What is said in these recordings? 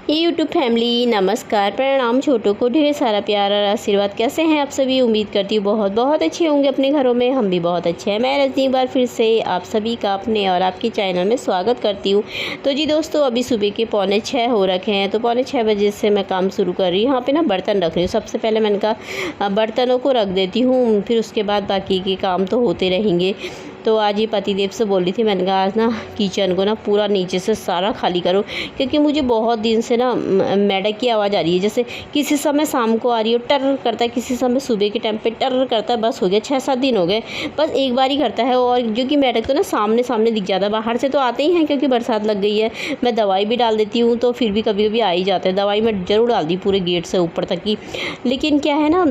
ये YouTube family नमस्कार, प्रणाम। छोटों को ढेर सारा प्यार और आशीर्वाद। कैसे हैं आप सभी? उम्मीद करती हूँ बहुत बहुत अच्छे होंगे अपने घरों में। हम भी बहुत अच्छे हैं। मैं रजनी एक बार फिर से आप सभी का अपने और आपके चैनल में स्वागत करती हूँ। तो जी दोस्तों, अभी सुबह के 5:45 हो रखे हैं। तो 5:45 बजे से मैं काम शुरू कर रही हूँ। यहाँ पे ना बर्तन रख रही हूँ। सबसे पहले मैंने कहा बर्तनों को रख देती हूँ, फिर उसके बाद बाकी के काम तो होते रहेंगे। तो आज ये पतिदेव से बोल रही थी, मैंने कहा आज ना किचन को ना पूरा नीचे से सारा खाली करो, क्योंकि मुझे बहुत दिन से ना मेढक की आवाज़ आ रही है। जैसे किसी समय शाम को आ रही हो टर करता है, किसी समय सुबह के टाइम पे टर करता है। बस हो गया 6-7 दिन हो गए, बस एक बार ही करता है। और जो कि मेढक तो ना सामने सामने दिख जाता है, बाहर से तो आते ही हैं क्योंकि बरसात लग गई है। मैं दवाई भी डाल देती हूँ तो फिर भी कभी कभी आ ही जाते हैं। दवाई मैं ज़रूर डाल दी पूरे गेट से ऊपर तक की। लेकिन क्या है ना,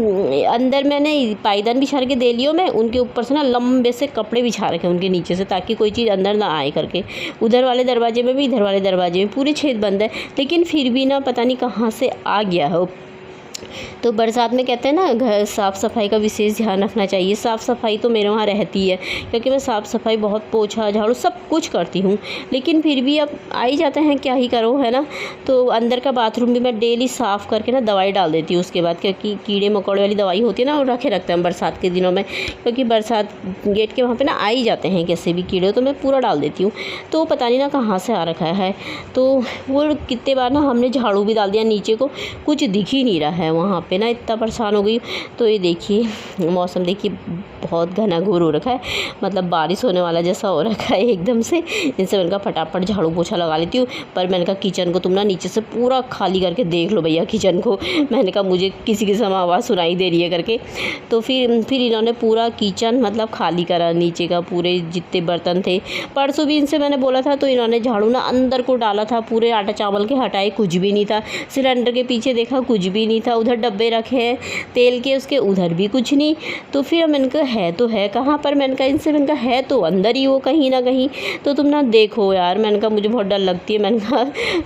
अंदर मैंने पायदान बिछा के दे लियो, मैं उनके ऊपर से ना लंबे से कपड़े बिछा रखे उनके नीचे से, ताकि कोई चीज़ अंदर ना आए करके। उधर वाले दरवाजे में भी, इधर वाले दरवाजे में पूरे छेद बंद है, लेकिन फिर भी ना पता नहीं कहाँ से आ गया हो। तो बरसात में कहते हैं ना, घर साफ़ सफाई का विशेष ध्यान रखना चाहिए। साफ़ सफाई तो मेरे वहाँ रहती है, क्योंकि मैं साफ़ सफाई बहुत, पोछा झाड़ू सब कुछ करती हूँ। लेकिन फिर भी अब आ ही जाते हैं, क्या ही करो, है ना। तो अंदर का बाथरूम भी मैं डेली साफ़ करके ना दवाई डाल देती हूँ उसके बाद, क्योंकि कीड़े मकोड़े वाली दवाई होती है ना, वो रखते हैं बरसात के दिनों में। क्योंकि बरसात गेट के वहाँ पर ना आ ही जाते हैं कैसे भी कीड़े, तो मैं पूरा डाल देती हूँ। तो पता नहीं ना कहाँ से आ रखा है। तो वो कितने बार ना हमने झाड़ू भी डाल दिया नीचे को, कुछ दिख ही नहीं रहा है वहाँ पे ना। इतना परेशान हो गई। तो ये देखिए मौसम देखिए बहुत घना घोर हो रखा है, मतलब बारिश होने वाला जैसा हो रखा है एकदम से। इनसे मैंने कहा फटाफट झाड़ू पोछा लगा लेती हूँ। पर मैंने कहा किचन को तुम ना नीचे से पूरा खाली करके देख लो भैया किचन को। मैंने कहा मुझे किसी के समय आवाज़ सुनाई दे रही है करके। तो फिर इन्होंने पूरा किचन मतलब खाली करा, नीचे का पूरे जितने बर्तन थे। परसों भी इनसे मैंने बोला था, तो इन्होंने झाड़ू ना अंदर को डाला था, पूरे आटा चावल के हटाए, कुछ भी नहीं था। सिलेंडर के पीछे देखा, कुछ भी नहीं था। उधर डब्बे रखे हैं तेल के, उसके उधर भी कुछ नहीं। तो फिर मैंने कहा है तो है कहाँ पर, मैंने कहा इनसे, मैंने कहा है तो अंदर ही हो कहीं ना कहीं। तो तुम ना देखो यार, मैंने कहा मुझे बहुत डर लगती है। मैंने कहा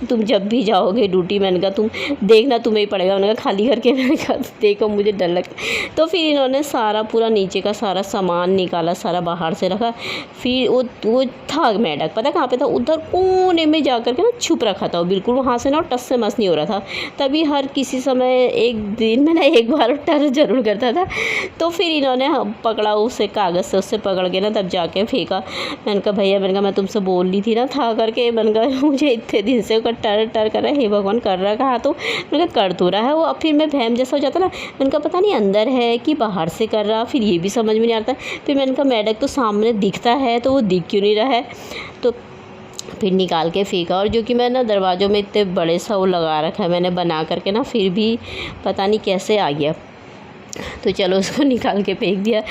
तुम जब भी जाओगे ड्यूटी, मैंने कहा तुम देखना, तुम्हें ही पड़ेगा। मैंने कहा खाली करके, मैंने कहा देखो मुझे डर लगता। तो फिर इन्होंने सारा पूरा नीचे का सारा सामान निकाला, सारा बाहर से रखा। फिर वो था मेढक, पता कहाँ पे था, उधर कोने में जा कर के ना छुप रखा था वो बिल्कुल, वहाँ से ना टस से मस नहीं हो रहा था। तभी हर किसी समय एक दिन में ना एक बार टर जरूर करता था। तो फिर इन्होंने पकड़ा उसे, कागज़ से उससे पकड़ के ना तब जाके फेंका। मैंने कहा भैया, मैंने कहा मैं तुमसे बोल रही थी ना था करके, मैंने कहा मुझे इतने दिन से टर टर कर रहा है, हे भगवान कर रहा कहा। तो मैंने कहा कर तो रहा है वो। अब फिर मैं वहम जैसा हो जाता ना, मैंने कहा पता नहीं अंदर है कि बाहर से कर रहा, फिर ये भी समझ में नहीं आता। फिर मैंने कहा मेढक तो सामने दिखता है, तो वो दिख क्यों नहीं रहा है। तो फिर निकाल के फेंका। और जो कि मैं ना दरवाज़ों में इतने बड़े सा वो लगा रखा है मैंने बना करके ना, फिर भी पता नहीं कैसे आ गया। तो चलो उसको निकाल के फेंक दिया,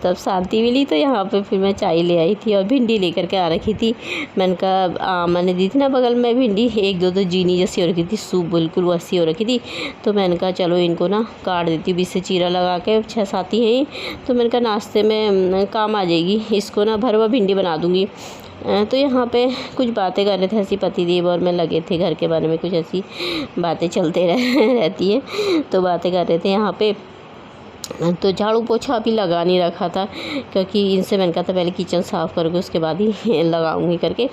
तब शांति मिली। तो यहाँ पे फिर मैं चाय ले आई थी और भिंडी लेकर के आ रखी थी। मैंने कहा मैंने दी थी ना बगल में भिंडी, एक दो तो जीनी जैसी हो रखी थी, सूप बिल्कुल वैसी हो रखी थी। तो मैंने कहा चलो इनको ना काट देती हूँ, बीच से चीरा लगा के, 6-7 ही हैं। तो मैंने कहा नाश्ते में काम आ जाएगी, इसको ना भरवा भिंडी बना दूँगी। तो यहाँ पे कुछ बातें कर रहे थे ऐसी पतिदेव और मैं लगे थे, घर के बारे में कुछ ऐसी बातें चलते रहती है। तो बातें कर रहे थे यहाँ पे। तो झाड़ू पोछा अभी लगा नहीं रखा था, क्योंकि इनसे मैंने कहा था पहले किचन साफ़ करके उसके बाद ही लगाऊंगी करके।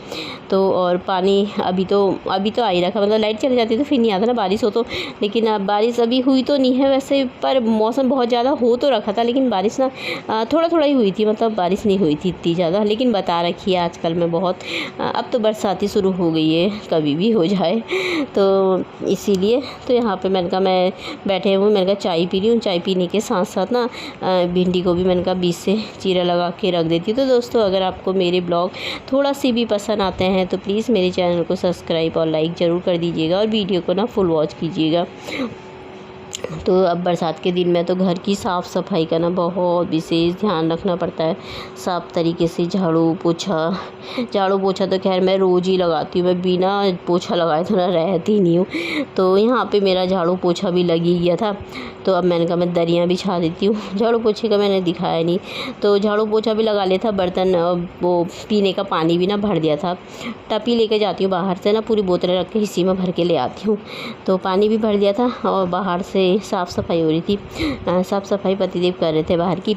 तो और पानी अभी तो आ ही रखा, मतलब लाइट चली जाती तो फिर नहीं आता ना, बारिश हो तो। लेकिन अब बारिश अभी हुई तो नहीं है वैसे, पर मौसम बहुत ज़्यादा हो तो रखा था, लेकिन बारिश ना थोड़ा थोड़ा ही हुई थी, मतलब बारिश नहीं हुई थी इतनी ज़्यादा। लेकिन बता रखी है आजकल में बहुत, अब तो बरसाती शुरू हो गई है, कभी भी हो जाए। तो इसीलिए तो यहाँ पर मैंने कहा मैं बैठे हुए, मैंने कहा चाय पी रही हूँ, चाय पीने के साथ साथ ना भिंडी को भी मैंने कहा बीच से चीरा लगा के रख देती हूँ। तो दोस्तों, अगर आपको मेरे ब्लॉग थोड़ा सी भी पसंद आते हैं तो प्लीज़ मेरे चैनल को सब्सक्राइब और लाइक ज़रूर कर दीजिएगा, और वीडियो को ना फुल वॉच कीजिएगा। तो अब बरसात के दिन में तो घर की साफ़ सफाई का ना बहुत विशेष ध्यान रखना पड़ता है। साफ़ तरीके से झाड़ू पोछा तो खैर मैं रोज़ ही लगाती हूँ, मैं बिना पोछा लगाए तो ना रहती नहीं हूँ। तो यहाँ पे मेरा झाड़ू पोछा भी लग ही गया था। तो अब मैंने कहा मैं दरियाँ बिछा देती हूँ। झाड़ू पोछे का मैंने दिखाया नहीं, तो झाड़ू पोछा भी लगा लिया था। बर्तन वो पीने का पानी भी ना भर दिया था। टपी लेके जाती हूँ बाहर से ना, पूरी बोतलें रख के इसी में भर के ले आती हूँ। तो पानी भी भर दिया था और बाहर से साफ़ सफाई हो रही थी, साफ़ सफाई पतिदेव कर रहे थे बाहर की।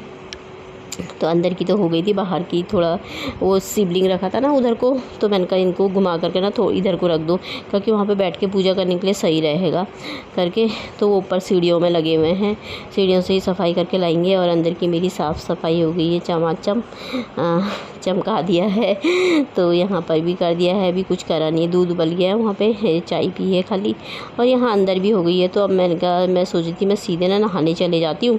तो अंदर की तो हो गई थी, बाहर की थोड़ा वो शिवलिंग रखा था ना उधर को, तो मैंने कहा इनको घुमा करके ना थोड़ा इधर को रख दो, क्योंकि वहाँ पे बैठ के पूजा करने के लिए सही रहेगा करके। तो वो ऊपर सीढ़ियों में लगे हुए हैं, सीढ़ियों से ही सफाई करके लाएंगे। और अंदर की मेरी साफ़ सफाई हो गई है, चमाचम चमका दिया है। तो यहाँ पर भी कर दिया है, अभी कुछ करा नहीं है, दूध उबल गया है वहाँ पे, चाय पी है खाली। और यहाँ अंदर भी हो गई है। तो अब मैंने कहा, मैं सोच रही थी मैं सीधे ना नहाने चले जाती हूँ।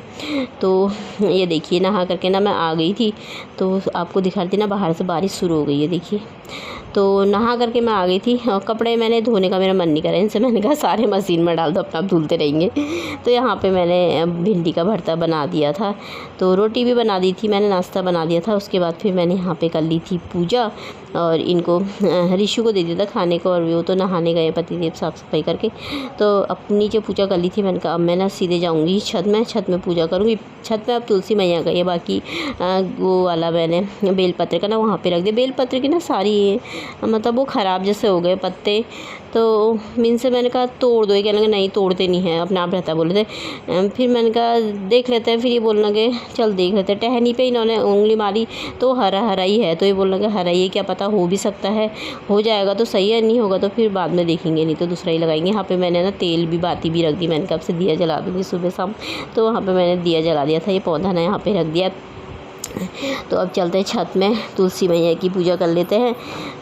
तो ये देखिए नहा करके ना मैं आ गई थी, तो आपको दिखा रही थी ना बाहर से बारिश शुरू हो गई है, देखिए। तो नहा करके मैं आ गई थी, और कपड़े मैंने धोने का मेरा मन नहीं करा इनसे, मैंने कहा सारे मशीन में डाल दो, अपना आप धुलते रहेंगे। तो यहाँ पे मैंने भिंडी का भरता बना दिया था, तो रोटी भी बना दी थी मैंने, नाश्ता बना दिया था। उसके बाद फिर मैंने यहाँ पे कर ली थी पूजा, और इनको ऋषु को दे दिया था खाने को, और वो तो नहाने गए पतिदेव साफ़ सफाई करके। तो अब नीचे पूजा कर ली थी, मैंने कहा अब मैं ना सीधे जाऊँगी छत में पूजा करूँगी। छत में अब तुलसी मैया गई है, बाकी वो वाला मैंने बेलपत्र का ना वहाँ पे रख दिया। बेलपत्र की ना सारी मतलब वो ख़राब जैसे हो गए पत्ते, तो मीन से मैंने कहा तोड़ दो, ये कहने लगे नहीं तोड़ते नहीं हैं, अपने आप रहता बोले थे। फिर मैंने कहा देख लेते हैं, फिर ये बोलने लगे चल देख लेते हैं। टहनी पे इन्होंने उंगली मारी तो हरा हरा ही है, तो ये बोलने लगे हरा ही है, क्या पता हो भी सकता है, हो जाएगा तो सही है, नहीं होगा तो फिर बाद में देखेंगे, नहीं तो दूसरा ही लगाएंगे। यहाँ पे मैंने ना तेल भी बाती भी रख दी, मैंने कहा अब से दिया जला दूँगी सुबह शाम, तो वहाँ पर मैंने दिया जला दिया था। ये पौधा ना यहाँ पर रख दिया। तो अब चलते हैं छत में, तुलसी मैया की पूजा कर लेते हैं।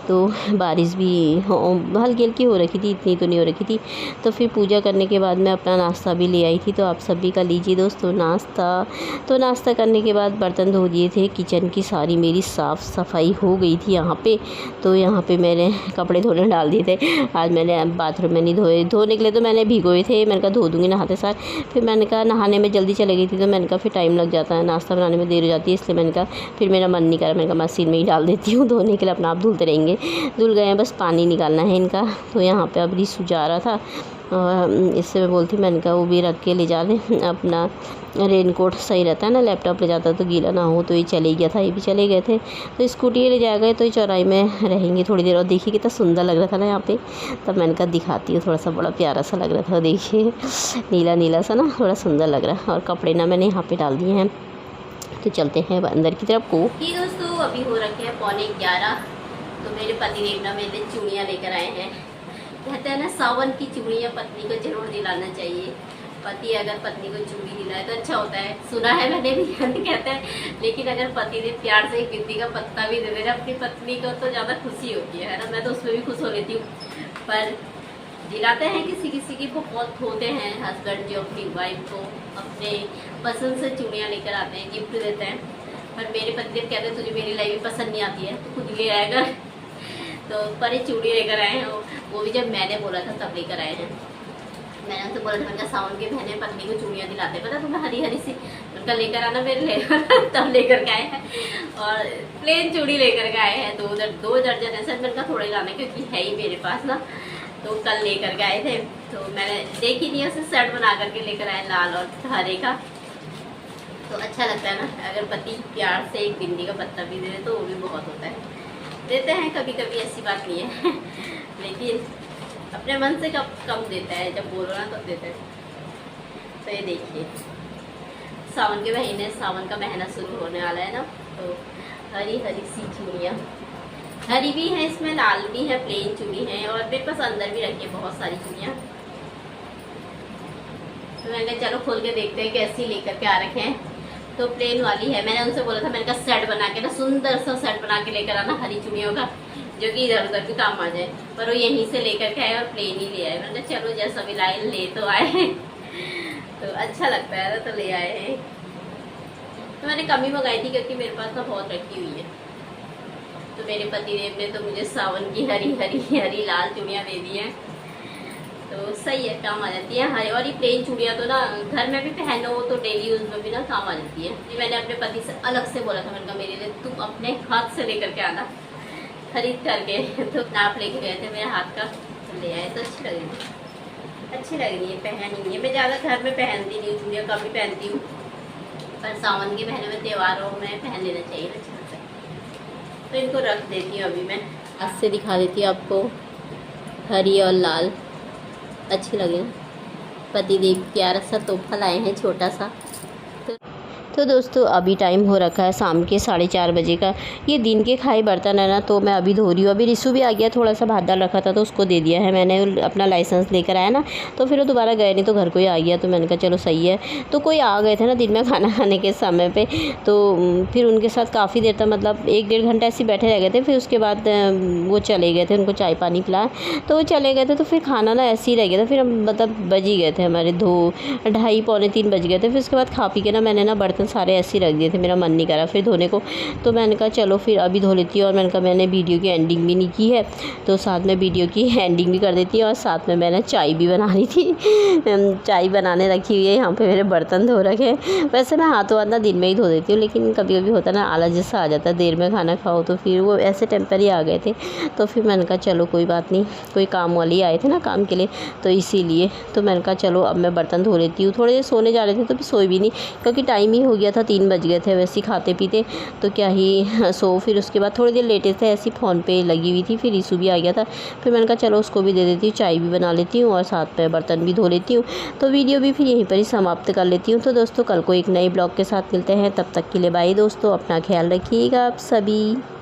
तो बारिश भी हल्की हल्की हो रखी थी, इतनी तो नहीं हो रखी थी। तो फिर पूजा करने के बाद मैं अपना नाश्ता भी ले आई थी, तो आप सभी का लीजिए दोस्तों नाश्ता। तो नाश्ता करने के बाद बर्तन धो दिए थे, किचन की सारी मेरी साफ़ सफाई हो गई थी यहाँ पे। तो यहाँ पे मैंने कपड़े धोने डाल दिए थे, आज मैंने बाथरूम में नहीं धोए, धोने के लिए तो मैंने भिगोए थे, मैंने कहा धो दूँगी नहाते साथ। फिर मैंने कहा नहाने में जल्दी चली गई थी, तो मैंने कहा फिर टाइम लग जाता है, नाश्ता बनाने में देर हो जाती है, इसलिए मैंने कहा फिर मेरा मन नहीं करा, मैंने कहा मशीन में ही डाल देती हूँ धोने के लिए, अपना आप धुलते रहेंगे। धुल गए हैं, बस पानी निकालना है इनका। तो यहाँ पे अब ऋषु जा रहा था, और इससे मैं बोलती, मैंने कहा वो भी रख के ले जा लें, अपना रेनकोट सही रहता है ना, लैपटॉप ले जाता तो गीला ना हो। तो ये चले गया था, ये भी चले गए थे, तो स्कूटी ले जाएगा, तो ये चौराहे में रहेंगे थोड़ी देर। और देखिए कितना सुंदर लग रहा था ना यहाँ पे, तब मैंने कहा दिखाती हूँ, थोड़ा सा बड़ा प्यारा सा लग रहा था, देखिए नीला नीला सा ना, थोड़ा सुंदर लग रहा है। और कपड़े ना मैंने यहाँ पे डाल दिए हैं, तो चलते हैं अंदर की तरफ को। ये दोस्तों अभी हो रखे हैं 11:15, तो मेरे पतिदेव ना मेरे चूड़ियाँ लेकर आए हैं। कहते हैं ना सावन की चूड़ियाँ पत्नी को जरूर दिलाना चाहिए, पति अगर पत्नी को चूड़ी दिलाए तो अच्छा होता है, सुना है मैंने भी कहते हैं। लेकिन अगर पति ने प्यार से एक बिंदी का पत्ता भी दे देना अपनी पत्नी को तो ज़्यादा खुशी होती है ना, मैं तो उसमें भी खुश हो लेती हूँ। पर दिलाते हैं किसी किसी की बहुत होते हैं हस्बैंड जो अपनी वाइफ को अपने पसंद से चूड़ियाँ लेकर आते हैं, गिफ्ट देते हैं। पर मेरे पतिदेव कहते हैं तुझे मेरी लाइफ पसंद नहीं आती है तो खुद ले आएगा। तो पर ये चूड़ी लेकर आए हैं, वो भी जब मैंने बोला था तब लेकर आए हैं। मैंने उनसे बोला था, मैंने सावन के महीने पत्नी को चूड़ियाँ दिलाते, पता तुम्हें हरी हरी सी, उनका लेकर आना मेरे ले तब लेकर के आए हैं। और प्लेन चूड़ी लेकर के आए हैं, 2 दर्जन है सर, मेरे थोड़े लाने क्योंकि है ही मेरे पास ना, तो कल लेकर के आए थे। तो मैंने देखी नहीं, उसे सेट बना करके लेकर आए लाल और हरे का। तो अच्छा लगता है ना, अगर पति प्यार से एक बिंदी का पत्ता भी दे तो वो भी बहुत होता है, देते हैं कभी कभी, ऐसी बात नहीं है। लेकिन अपने मन से कम देता है, जब बोलो ना तब देते हैं। तो ये देखिए सावन के महीने, सावन का महीना शुरू होने वाला है ना, तो हरी हरी सी चूड़ियाँ, हरी भी है इसमें, लाल भी है, प्लेन चूड़ी है, और मेरे पास अंदर भी रखी है बहुत सारी चूड़ियाँ। तो मैंने चलो खोल के देखते हैं कैसी लेकर के आ रखे हैं। तो प्लेन वाली है, मैंने उनसे बोला था, मैंने कहा सेट बना के ना, सुंदर सा सेट बना के लेकर आना हरी चूड़ियों का, जो कि इधर उधर भी काम आ जाए। पर वो यहीं से लेकर के आए और प्लेन ही ले आए। मैंने कहा चलो जैसा भी लाए ले तो आए तो अच्छा लगता है ना, तो ले आए हैं। तो मैंने कम ही मंगाई थी क्योंकि मेरे पास ना बहुत रखी हुई है। तो मेरे पतिदेव ने तो मुझे सावन की हरी हरी हरी लाल चूड़ियाँ दे दी हैं, तो सही है, काम आ जाती है हरी। और ये प्लेन चूड़ियाँ तो ना घर में भी पहनो तो डेली यूज में भी ना काम आ जाती है। मैंने अपने पति से अलग से बोला था, मैंने कहा मेरे लिए तुम अपने हाथ से लेकर के आना, खरीद करके। तो नाप लेके गए थे मेरे हाथ का, तो ले आए। तो अच्छी लग रही है, पहनी है। मैं ज़्यादा घर में पहनती नहीं हूँ चूड़ियाँ, कम ही पहनती हूँ, पर सावन के महीने में त्योहारों में पहन लेना चाहिए अच्छा लगता है। तो इनको रख देती हूँ अभी मैं, हाथ से दिखा देती हूँ आपको, हरी और लाल अच्छी लगे। पतिदेव प्यारा सा तोहफा लाए हैं छोटा सा। तो तो दोस्तों अभी टाइम हो रखा है शाम के 4:30 बजे का। ये दिन के खाए बर्तन है ना, तो मैं अभी धो रही हूँ। अभी रिशु भी आ गया, थोड़ा सा भात दाल रखा था तो उसको दे दिया है मैंने। अपना लाइसेंस लेकर आया ना, तो फिर वो दोबारा गए नहीं, तो घर को ही आ गया। तो मैंने कहा चलो सही है। तो कोई आ गए थे ना दिन में खाना खाने के समय पे, तो फिर उनके साथ काफ़ी देर तक मतलब 1-1.5 घंटा ऐसे बैठे रह गए थे। फिर उसके बाद वो चले गए थे, उनको चाय पानी पिलाया तो वो चले गए थे। तो फिर खाना ना ऐसे ही रह गया था। फिर हम मतलब बज ही गए थे हमारे 2-2:30 पौने 3 बज गए थे। फिर उसके बाद खा पी के ना मैंने ना बर्तन सारे ऐसे ही रख दिए थे, मेरा मन नहीं करा फिर धोने को। तो मैंने कहा चलो फिर अभी धो लेती हूँ। और मैंने कहा मैंने वीडियो की एंडिंग भी नहीं की है, तो साथ में वीडियो की एंडिंग भी कर देती हूँ। और साथ में मैंने चाय भी बना ली थी। चाय बनाने रखी हुई है, यहाँ पे मेरे बर्तन धो रखे। वैसे मैं हाथों हाथ ना दिन में ही धो देती हूँ, लेकिन कभी कभी होता है ना आलस जैसा आ जाता है, देर में खाना खाओ। तो फिर वो ऐसे टेम्पर ही आ गए थे। तो फिर मैंने कहा चलो कोई बात नहीं, कोई काम वाली आए थे ना काम के लिए, तो इसीलिए तो मैंने कहा चलो अब मैं बर्तन धो लेती हूँ। थोड़ी देर सोने जा रहे थे तो फिर सोए भी नहीं, क्योंकि टाइम ही हो गया था, 3 बज गए थे वैसे ही खाते पीते। तो क्या ही सो, फिर उसके बाद थोड़ी देर लेटे थे, ऐसी फ़ोन पे लगी हुई थी। फिर ईशू भी आ गया था, फिर मैंने कहा चलो उसको भी दे देती हूँ, चाय भी बना लेती हूँ और साथ में बर्तन भी धो लेती हूँ। तो वीडियो भी फिर यहीं पर ही समाप्त कर लेती हूँ। तो दोस्तों कल को एक नए ब्लॉग के साथ मिलते हैं, तब तक के लिए बाय दोस्तों, अपना ख्याल रखिएगा आप सभी।